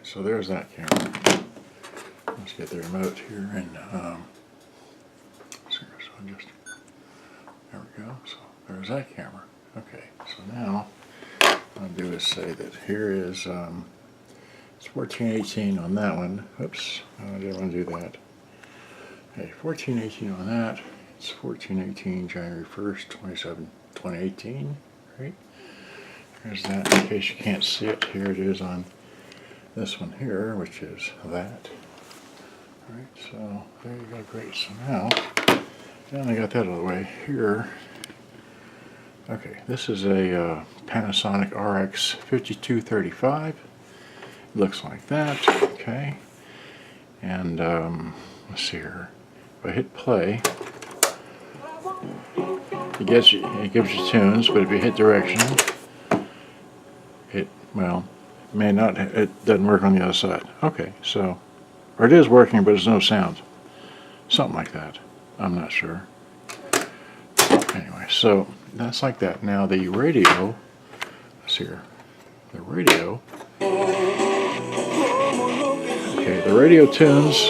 So there's that camera. Let's get the remote here and so just there we go. So there's that camera. Okay, so now what I'll do is say that here is it's 1418 on that one. Oops, I didn't want to do that. Okay, 1418 on that. It's 1418 January 1st, 2018. Right? There's that. In case you can't see it, here it is on this one here, which is that. Alright, so there you go, great. So now I got that out of the way here. Okay, this is a Panasonic RX-5235. Looks like that, okay. And let's see here. If I hit play, it gives you tunes, but if you hit direction, it may not. It doesn't work on the other side. Okay, so or it is working, but there's no sound. Something like that. I'm not sure. Anyway, so that's like that. Now the radio. Let's see here. The radio. Okay, the radio tunes.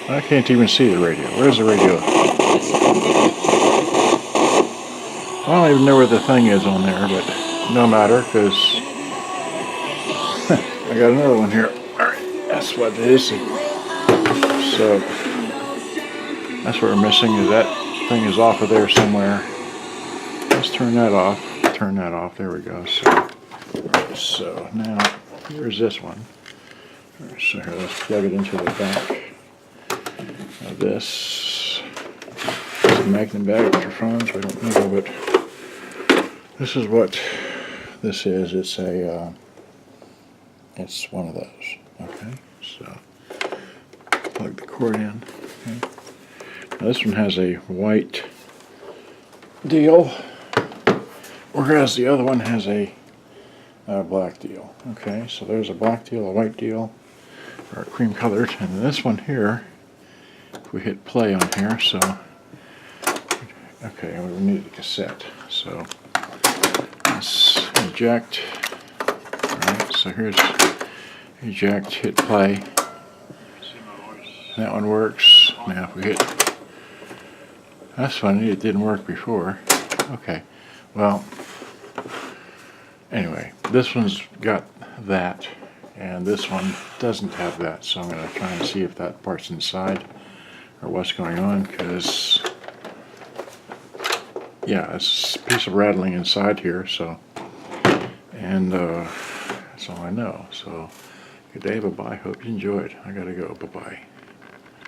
I can't even see the radio. Where's the radio? I don't even know where the thing is on there, but no matter, because I got another one here. Alright, that's what it is. So, that's what we're missing, is that thing is off of there somewhere. Let's turn that off. Turn that off. There we go. So now, here's this one. So here, let's plug it into the back of this. It's a magnet bag with your phones. We don't know, but this is what this is. It's a, it's one of those. Okay, so plug the cord in. Okay. Now this one has a white deal, whereas the other one has a black deal. Okay, so there's a black deal, a white deal, or cream colored, and this one here, if we hit play on here, so okay, we need a cassette. So let's eject. Alright, so here's eject, hit play. That one works. Now if we hit, that's funny, it didn't work before. Okay, well, anyway, this one's got that, and this one doesn't have that, so I'm going to try and see if that part's inside, or what's going on, because, yeah, it's a piece of rattling inside here, so, and that's all I know. So, good day, bye-bye, hope you enjoyed. I gotta go, bye-bye.